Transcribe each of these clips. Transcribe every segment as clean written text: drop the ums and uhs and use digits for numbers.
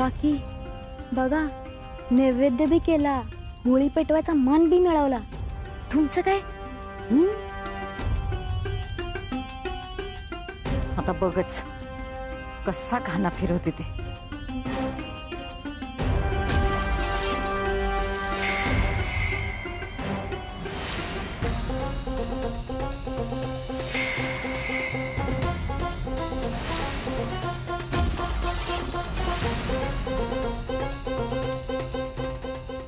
काकी बघा, नैवेद्य बी केला, होळी पेटवायचा मान बी मिळवला. तुमचं काय? आता बघच कसा घाणा फिरवते ते.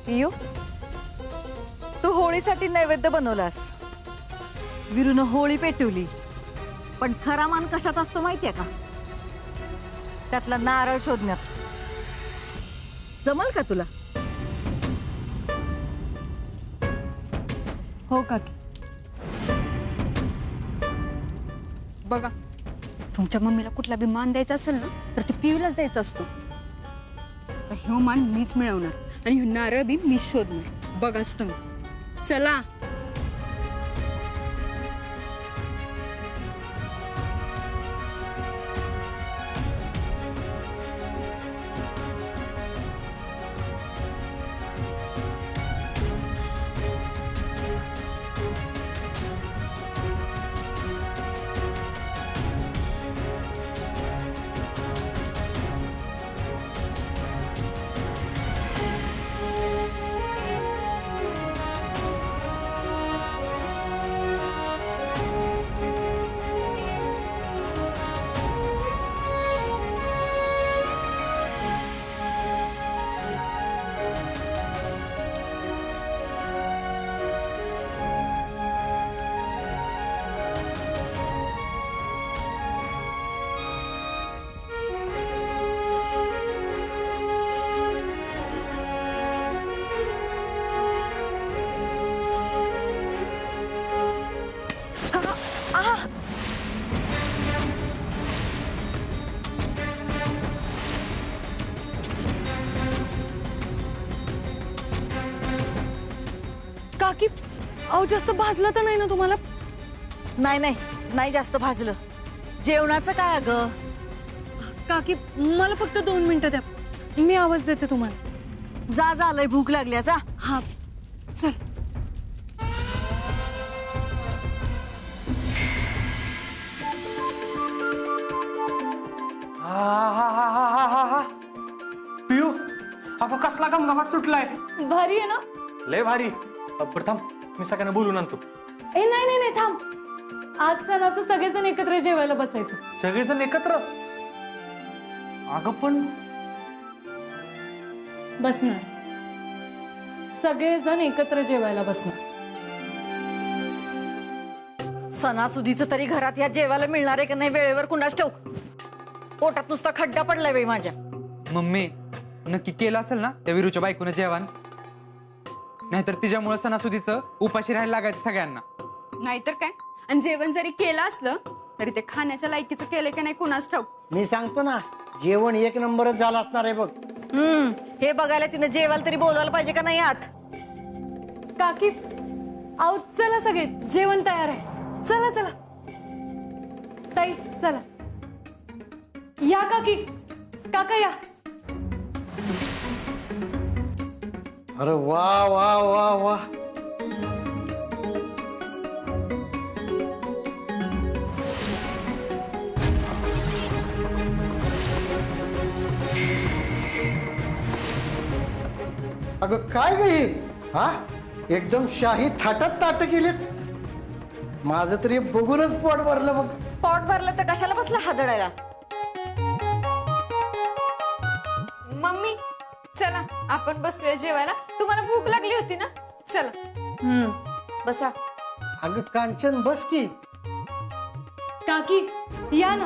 पियू, तू होळीसाठी नैवेद्य बनवलास, विरूनं होळी पेटवली, पण खरा मान कशात असतो माहितीये का? त्यातला नारळ शोधण्यात. जमल का तुला? हो काकी. बघा, तुमच्या मम्मीला कुठला बी मान द्यायचा असेल ना तर ते पियूलाच द्यायचा असतो. तर ह्यो मान मीच मिळवणार आणि ह्यो नारळ बी मीच शोधणार. बघाच तुम्ही. चला. काकी, अहो जास्त भाजलं तर नाही ना तुम्हाला? नाही नाही नाही, जास्त भाजलं. जेवणाचं काय अगं? काकी मला फक्त 2 मिनिटं द्या, मी आवाज देते तुम्हाला. जा जा, लय भूक लागली जा. हा चल. पियू, अगं कसला घमघमाट सुटलाय. भारी आहे ना? लय भारी. प्रथम मी सगळ्यांना बोलून आणतो. ए नाही नाही नाही, थांब. आज सणाचं सगळेजण एकत्र जेवायला बसायचं. सगळेजण एकत्र? अगं पण बसणार, सगळेजण एकत्र जेवायला बसणार. सणासुदीचं तरी घरात या जेवायला मिळणार आहे का नाही वेळेवर कुणास ठाऊक. पोटात नुसता खड्डा पडलाय बाई माझ्या. मम्मी, नक्की केलं असेल ना त्या विरूच्या बायकोनं जेवण? नाहीतर तिच्यामुळे सणासुदीचं उपाशी राहायला लागायचं सगळ्यांना. नाहीतर काय. आणि जेवण जरी केलं असलं तरी ते खाण्याच्या लायकीचं केलं की नाही कुणास ठाऊक. मी सांगतो ना, जेवण 1 नंबरच झालं असणार आहे बघ. हे बघायला तिने जेवायला तरी बोलवायला पाहिजे का नाही आत? काकी, आहो चला, सगळे जेवण तयार आहे. चला चला ताई, चला या. काकी, काका या. अरे वा वा वा वा. अगं काय ग ही? हा, एकदम शाही थाटात ताट केलीत. माझं तरी बघूनच पोट भरलं बघ. पोट भरलं तर कशाला बसला हादडायला? मम्मी चला आपण बसूया जेवायला. तुम्हाला भूक लागली होती ना? चला. बसा. अगं कांचन, बस की. काकी या ना.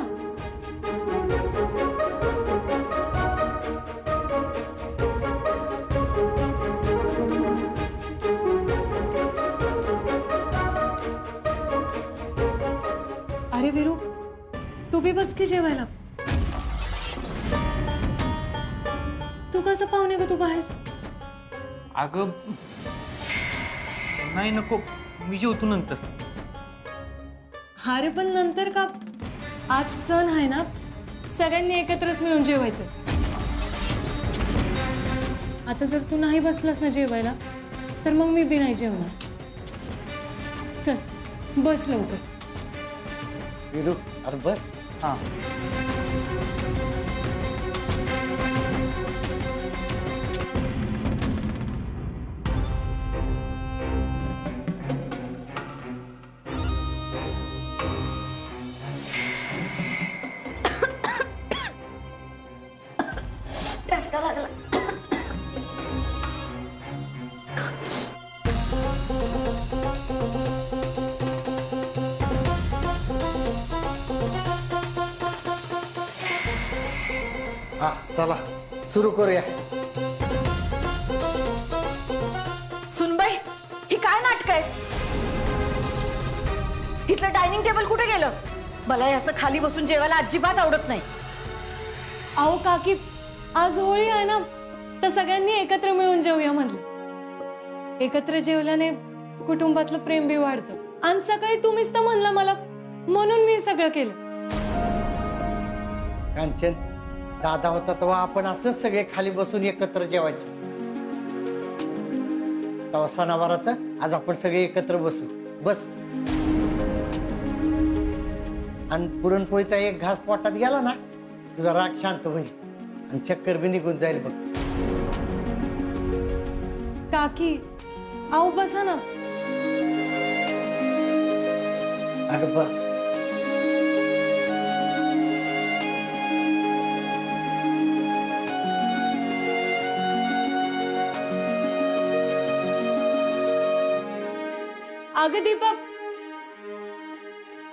अरे विरू, तू भी बस की जेवायला. तू कसं पाहुणे ग, तू बाहेर? अगं नाही, नको, मी जेवतो नंतर. अरे पण नंतर का? आज सण आहे ना, सगळ्यांनी एकत्रच मिळून जेवायचं. आता जर तू नाही बसलास ना जेवायला तर मग मी बी नाही जेवणार. चल बस लवकर. विरू अरे बस. हां. ठसका लागला. हा चला सुरू करूया. सुनबाई ही काय नाटक आहे? इथलं डायनिंग टेबल कुठे गेलं? मला हे असं खाली बसून जेवायला अजिबात आवडत नाही. अहो काकी, आज होळी आहे ना, तर सगळ्यांनी एकत्र मिळून जेवूया म्हटलं. एकत्र जेवल्याने कुटुंबातलं प्रेम बी वाढतं. आणि सकाळी तुम्हीच तर म्हणला मला, म्हणून मी सगळं केलं. कांचन दादा होता तेव्हा आपण असंच सगळे खाली बसून एकत्र जेवायचं. तेव्हा सणावाराचं आज आपण सगळे एकत्र बसू. बस. आणि पुरणपोळीचा एक घास पोटात गेला ना तुझा राग शांत होईल आणि चक्कर बी निघून जाईल बघ. काकी अहो बसा ना. अगं बस. अगं दीपक,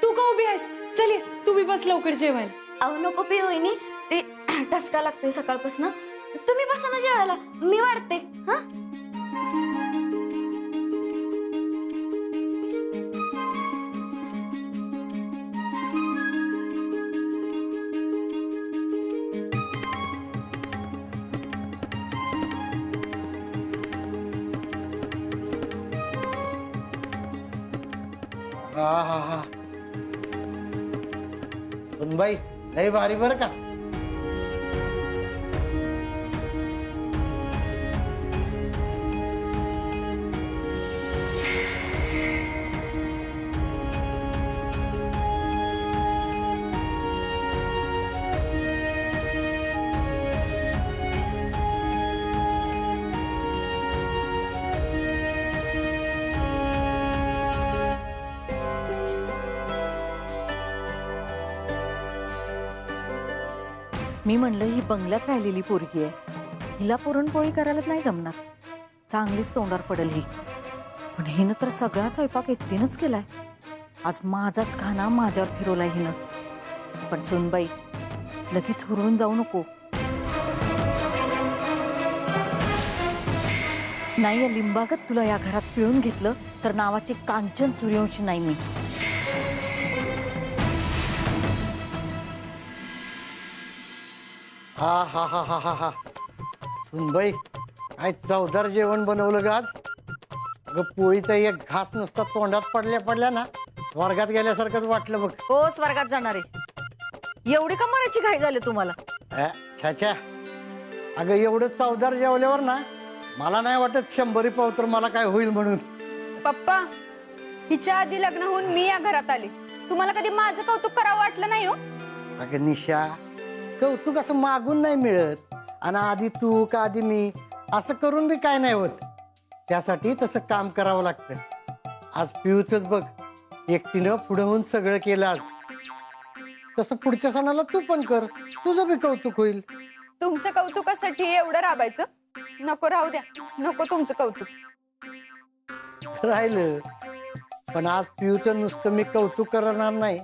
तू का उभी आहेस? चल ये, तू बी बस लवकर जेवायला. अहो नको पिऊ वहिनी, ते ठसका लागतोय सकाळपासून. तुम्ही बसा ना जेवायला, मी वाढते. हा हा हा हा. सुनबाई लय भारी बर का. मी म्हणलं ही बंगल्यात राहिलेली पोरगी आहे, हिला पुरणपोळी करायला नाही जमणार, चांगलीच तोंडावर पडेल ही. पण हिनं तर सगळा स्वयंपाक एकटीनंच केलाय. आज माझाच खाना माझ्यावर फिरवलाय हिनं. पण सुनबाई लगेच हुरळून जाऊ नको. नाही या लिंबागत तुला या घरात पिळून घेतलं तर नावाची कांचन सूर्यवंशी नाही मी. हा हा हा हा हा हा. सुनबाई काय चवदार जेवण बनवलं ग आज. अगं पोळीचा एक घास नुसता तोंडात पडल्या पडल्या ना स्वर्गात गेल्यासारखंच वाटलं बघ. हो स्वर्गात जाणार आहे. एवढी का मरायची घाई झाली तुम्हाला? छाछा. अगं एवढं चवदार जेवल्यावर ना मला नाही वाटत 100 पाव तर मला काय होईल म्हणून. पप्पा, हिच्या आधी लग्न होऊन मी या घरात आली. तुम्हाला कधी माझं कौतुक करावं वाटलं नाही हो? अगं निशा, कौतुक असं मागून नाही मिळत. आणि आधी तू का आधी मी असं करून बी काय नाही होत. त्यासाठी तसं काम करावं लागतं. आज पिऊच बघ एकटीनं पुढं होऊन सगळं केलं आज. तसं पुढच्या सणाला तू पण कर, तुझं बी कौतुक होईल. तुमच्या कौतुकासाठी एवढं राबायचं? नको, राहू द्या. नको तुमचं कौतुक. राहिलं. पण आज पिऊचं नुसतं मी कौतुक करणार नाही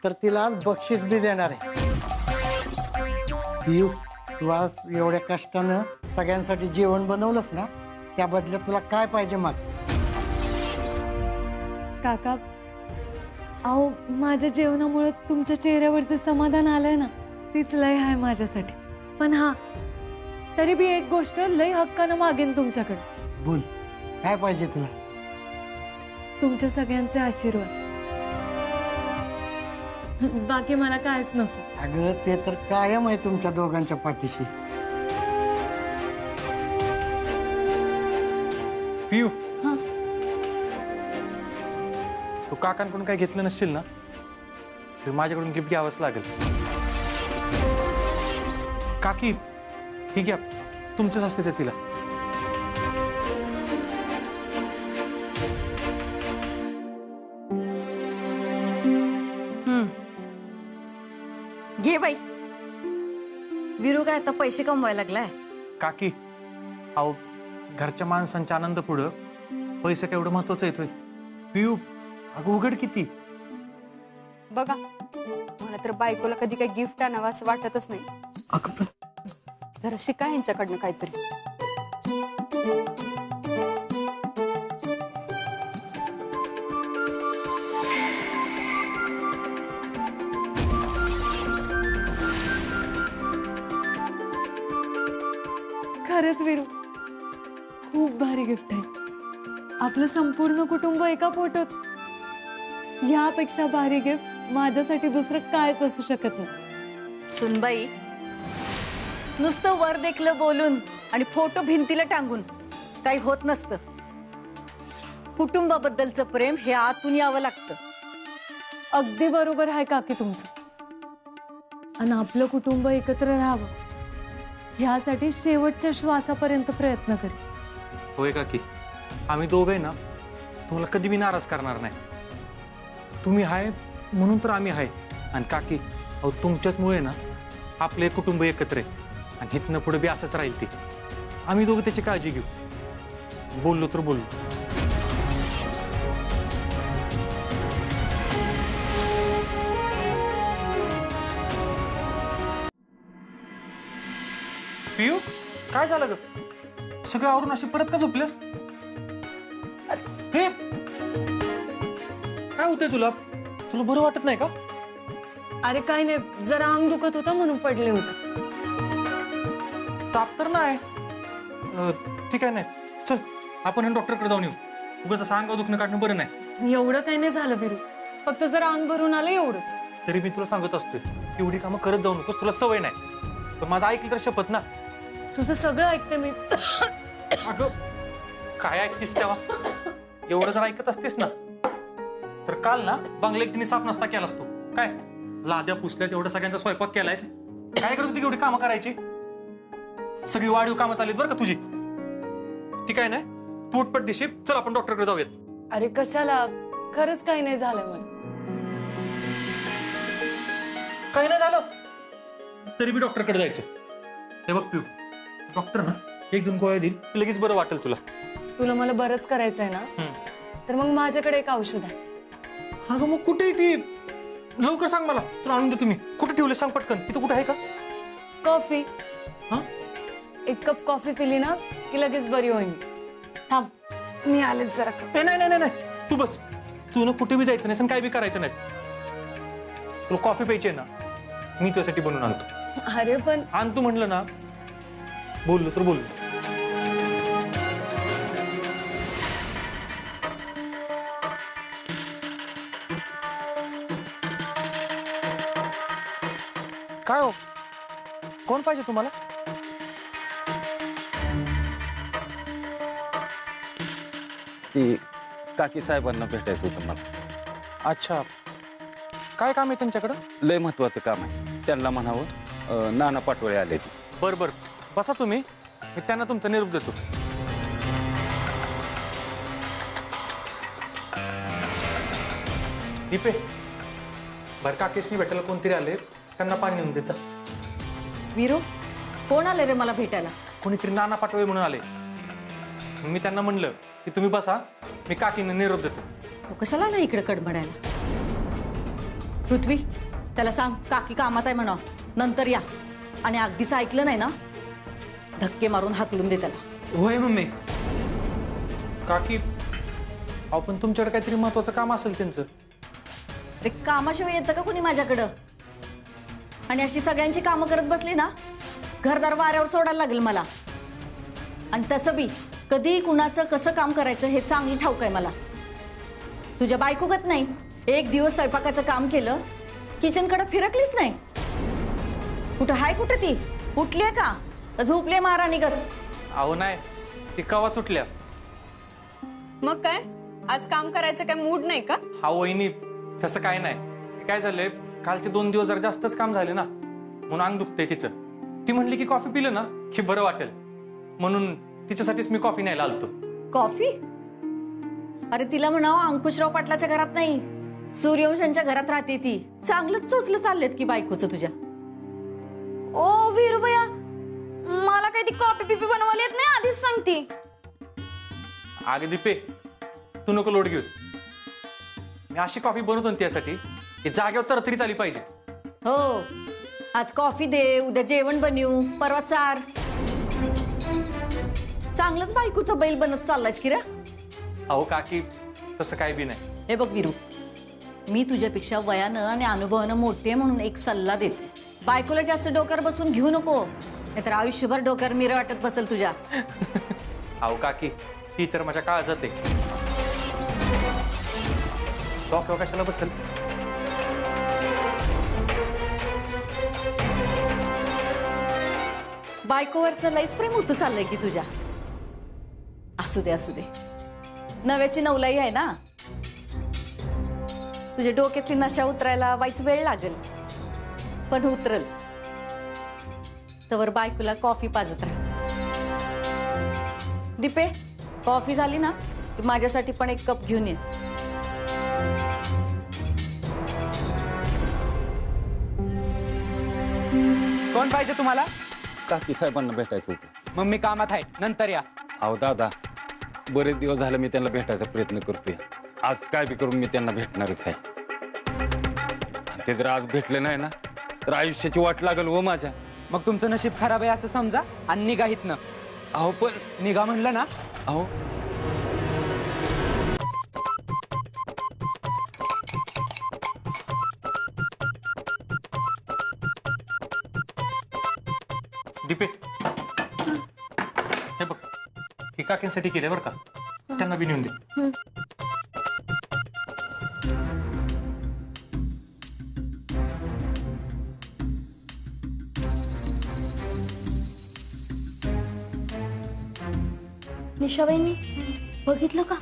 तर तिला आज बक्षीस बी देणार आहे. पिऊ, तू आज एवढ्या कष्टानं सगळ्यांसाठी जेवण बनवलंस ना, त्या बदल्यात तुला काय पाहिजे मग? काका, अहो माझ्या जेवणामुळे तुमच्या चेहऱ्यावरचं समाधान आलंय ना, तीच लय आहे माझ्यासाठी. पण हा, तरी बी एक गोष्ट लय हक्कानं मागेन तुमच्याकडे. बोल, काय पाहिजे तुला? तुमच्या सगळ्यांचे आशीर्वाद. बाकी मला कायच नको. अगं ते तर कायम आहे तुमच्या दोघांच्या पाठीशी. पियू तू काकांकडून काय घेतलं नसशील ना तर माझ्याकडून गिफ्ट घ्यावंच लागेल. काकी ही घ्या, तुमचंच असते ते तिला. घे बाई. विरू काय आता पैसे कमवायला लागलाय. काकी अहो घरच्या माणसांच्या आनंद पुढं पैसे केवढं महत्वाचं येतोय. पियू अगं उघड किती. बघा मला तर बायकोला कधी काही गिफ्ट आणावं असं वाटतच नाही. अगं पण जरा शिका यांच्याकडनं काहीतरी. खरंच विरू खूप भारी गिफ्ट आहे. आपलं संपूर्ण कुटुंब एका फोटोत. यापेक्षा भारी गिफ्ट माझ्यासाठी दुसरं कायच असू शकत नाही. सुनबाई नुसतं वर देखलं बोलून आणि फोटो भिंतीला टांगून काही होत नसतं. कुटुंबाबद्दलचं प्रेम हे आतून यावं लागतं. अगदी बरोबर आहे काकी तुमचं. आणि आपलं कुटुंब एकत्र राहावं ह्यासाठी शेवटच्या श्वासापर्यंत प्रयत्न करेल. होय काकी आम्ही दोघे ना तुम्हाला कधी बी नाराज करणार नाही. तुम्ही आहे म्हणून तर आम्ही आहे. आणि काकी अहो तुमच्याचमुळे ना आपले कुटुंब एकत्र आहे आणि इथनं पुढे बी असंच राहील. ते आम्ही दोघं त्याची काळजी घेऊ. बोललो तर बोललो. पियू काय झालं ग? सगळं आवरून अशी परत का झोपलेस? हे काय होतंय तुला? तुला बरं वाटत नाही का? अरे काय नाही, जरा अंग दुखत होतं म्हणून पडले होते. ताप तर नाही. ठीक आहे नाही. चल आपण डॉक्टरकडे जाऊन येऊ. उगाच असं अंगावर दुखणं काढणं बरं नाही. एवढं काही नाही झालं विरू, फक्त जरा अंग भरून आलं एवढंच. तरी मी तुला सांगत असतोय एवढी कामं करत जाऊ नकोस. तुला सवय नाही. पण माझं ऐकलं तर शपथ ना. तुझं सगळं ऐकते मी. अगं काय ऐकतेस तेव्हा? एवढं जर ऐकत असतेस ना तर काल ना बंगला एकटीने साफ नसता केला असतो. काय लाद्या पुसल्यात एवढं सगळ्यांचा स्वयंपाक केलायस. काय करत होती एवढी कामं करायची? सगळी वाढीव कामं चाललीत बरं का तुझी. ती काय नाही तू उठपट दिशी. चल आपण डॉक्टरकडे जाऊयात. अरे कशाला, खरंच काही नाही झालं मला. काही नाही झालं तरी बी डॉक्टरकडे जायचं. हे बघ पिऊ, डॉक्टर ना 1-2 गोळ्या देईल, लगेच बरं वाटेल तुला. तुला मला बरंच करायचंय ना, तर मग माझ्याकडे एक औषध आहे. अगं मग कुठे ती? लवकर सांग मला, तुला आणून देतो मी. कुठे ठेवले सांग पटकन. इथं कुठे आहे का? कॉफी. हा 1 कप कॉफी पिली ना की लगेच बरी होईल. थांब मी आलेच जरा. नाही नाही नाही, तू बस. तू ना कुठे बी जायचं नाहीस आणि काय बी करायचं नाहीस. तुला कॉफी प्यायची आहे ना, मी तुझ्यासाठी बनवून आणतो. अरे पण आण तू म्हणलं ना. बोललो तर बोललो. काय हो, कोण पाहिजे तुम्हाला? ती काकी साहेबांना भेटायचं होतं मला. अच्छा, काय काम आहे त्यांच्याकडं? लय महत्वाचं काम आहे. त्यांना म्हणावं नाना पाटोळे आले ती. बरं बरं बसा तुम्ही, मी त्यांना तुमचा निरोप देतो. दीपे बरं काकेशनी भेटायला कोणतरी आले, त्यांना पाणी नेऊन द्यायचा. विरू कोण आले रे मला भेटायला? कोणीतरी नाना पाटोळे म्हणून आले. मी त्यांना म्हणलं की तुम्ही बसा, मी काकींना निरोप देतो. तो कशाला आला इकडे कडमडायला? पृथ्वी त्याला सांग काकी कामात आहे म्हणा, नंतर या. आणि अगदीच ऐकलं नाही ना धक्के मारून हाकलून दे त्याला. होय मम्मी. काकी अहो पण तुमच्याकडे काहीतरी महत्वाचं काम असेल त्यांचं. अरे कामाशिवाय येतं का कोणी माझ्याकडं? आणि अशी सगळ्यांची कामं करत बसली ना घरदार वाऱ्यावर सोडायला लागेल मला. आणि तसं बी कधी कुणाचं कसं काम करायचं हे चांगली ठाऊक आहे मला. तुझ्या बायकोगत नाही, एक दिवस स्वयंपाकाचं काम केलं किचनकडे फिरकलीच नाही. कुठं हाय कुठं ती? उठलीये का झोपले महाराणीगत? अहो नाही, ती कवा सुटल्या. मग काय आज काम करायचं काय मूड नाही का? हा वहिनी तसं काय नाही. ते काय झालंय, कालचे 2 दिवस जरा जास्तच काम झाले ना, म्हणून अंग दुखतंय तिचं. ती म्हणली की कॉफी पिलं ना की बरं वाटेल, म्हणून तिच्यासाठीच मी कॉफी न्यायला आलतो. कॉफी? अरे तिला म्हणावं अंकुशराव पाटलाच्या घरात नाही, सूर्यवंशांच्या घरात राहते ती. चांगलंच चोचलं चाललेत की बायकोचं तुझ्या. ओ वीरूभया, मला काही ती कॉपी पिपी बनवायला येत नाही, आधीच सांगते. अगं दीपे, तू नको लोड घेऊस. मी अशी कॉफी बनवतो ना त्यासाठी की जागेवर तर तरी चाली पाहिजे. हो, आज कॉफी दे, उद्या जेवण बनवू, परवा चार. चांगलंच बायकोचा बैल बनत चाललायस की रे. अहो काकी, तसं काय बी नाही. हे बघ वीरू, मी तुझ्यापेक्षा वयानं आणि अनुभवानं मोठी आहे म्हणून एक सल्ला देते. बायकोला जास्त डोक्यावर बसून घेऊ नको, नाहीतर आयुष्यभर डोक्यावर मिरं वाटत बसेल तुझ्या. अहो काकी, ती तर माझ्या काळजात आहे. डोक्यावर कशाला बसेल? बायकोवरचं लईच प्रेम होतं चाललंय की तुझ्या. असू दे असू दे, नव्याची नवलाई आहे ना. तुझ्या डोक्यातली नशा उतरायला वाईच वेळ लागेल, पण उतरल. तवर बायकोला कॉफी पाजत राहा. दीपे, कॉफी झाली ना की माझ्यासाठी पण एक कप घेऊन ये. कोण पाहिजे तुम्हाला? काकी साहेबांना भेटायचं होतं. मग मी कामात आहे, नंतर या. अहो दादा, बरेच दिवस झाले मी त्यांना भेटायचा प्रयत्न करतोय. आज काय बी करून मी त्यांना भेटणारच आहे. आणि ते जर आज भेटले नाही ना तर आयुष्याची वाट लागल हो माझ्या. मग तुमचं नशीब खराब आहे असं समजा आणि निघा हितनं. अहो पण निघा म्हणलं ना. अहो दीपे, हे बघ, ही काकींसाठी केलंय बरं का, त्यांना बी नेऊन दे. निशा वहिनी, बघितलं का?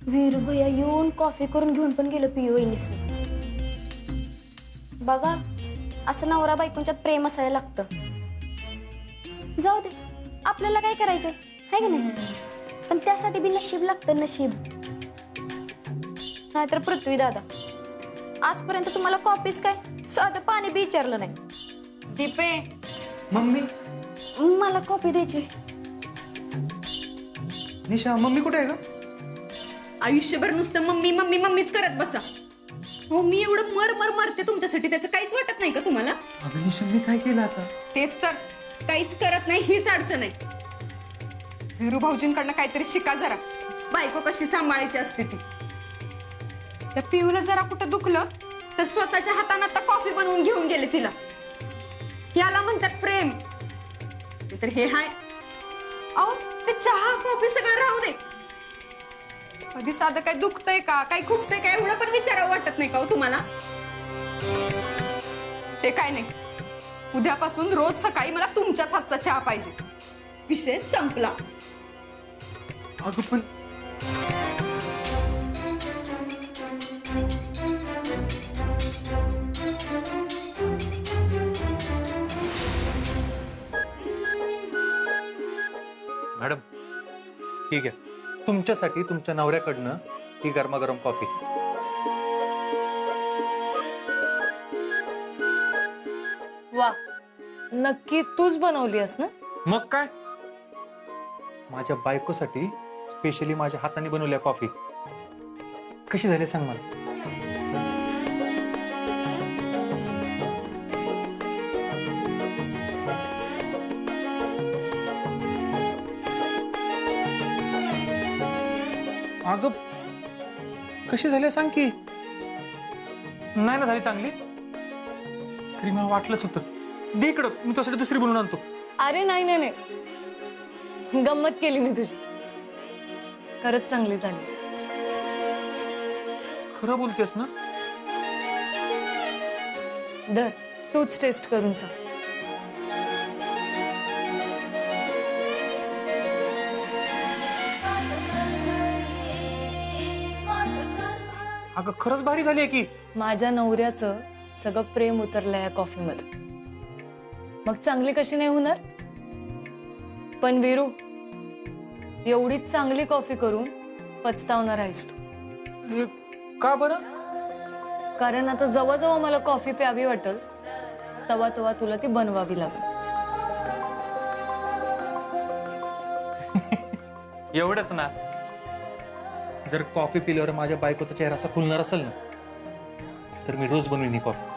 वीरूभया येऊन कॉफी करून घेऊन पण गेलो पियू वहिनीसनी. बघा, असं नवरा बायकोंच्यात प्रेम असायला लागतं. जाऊ दे, आपल्याला काय करायचंय आहे का नाही, पण त्यासाठी बी नशीब लागतं, नशीब. नाहीतर पृथ्वी दादा, आजपर्यंत तुम्हाला कॉफीच काय, साधं पाणी बी विचारलं नाही. दीपे, मम्मी, मला कॉफी द्यायची. निशा, मम्मी कुठे आहे का? आयुष्यभर नुसतं मम्मी मम्मी मम्मीच करत बसा. हो, मी एवढं मर मरते तुमच्यासाठी, त्याचं काहीच वाटत नाही का तुम्हाला? अगं निशा, मी काय केलं आता? तेच तर, काहीच करत नाही हीच अडचण आहे. वीरू भाऊजींकडनं काहीतरी शिका जरा, बायको कशी सांभाळायची असते ती. त्या पिऊला जरा कुठं दुखलं तर स्वतःच्या हाताने आता कॉफी बनवून घेऊन गेले तिला. याला म्हणतात प्रेम. तर हे हाय, अहो ते चहा कॉफी सगळं राहू दे. कधी साधं काय दुखतंय का, काय खुपतंय का, एवढं पण विचारावं वाटत नाही का हो तुम्हाला? ते काय नाही, उद्यापासून रोज सकाळी मला तुमच्याच हातचा चहा पाहिजे. विषय संपला. अगं पण मॅडम, ठीक आहे, तुमच्यासाठी तुमच्या नवऱ्याकडनं ही गरमागरम कॉफी. वा, नक्की तूच बनवलीस ना? मग काय, माझ्या बायकोसाठी स्पेशली माझ्या हाताने बनवल्या कॉफी. कशी झाली सांग मला. अगं कशी झाली सांग की. नाही ना झाली चांगली तरी मला वाटलंच होतं. दे इकडं, मी तुझ्यासाठी दुसरी बनवून आणतो. अरे नाही नाही नाही, गंमत केली मी तुझी. खरंच चांगली झाली. खरं बोलतेस ना? धर, तूच टेस्ट करून सांग. अगं खरंच भारी झाली की. माझ्या नवऱ्याचं सगळं प्रेम उतरलं या कॉफीमध्ये. मग चांगली कशी नाही होणार? पण वीरू, एवढीच चांगली कॉफी करून पचतावणार आहेस तू. का बरं? कारण आता जवळ मला कॉफी प्यावी वाटेल तेव्हा तेव्हा तुला ती बनवावी लागेल. एवढंच ना. जर कॉफी पिल्यावर माझ्या बायकोचा चेहरा असा खुलणार असेल ना तर मी रोज बनवीन ही कॉफी.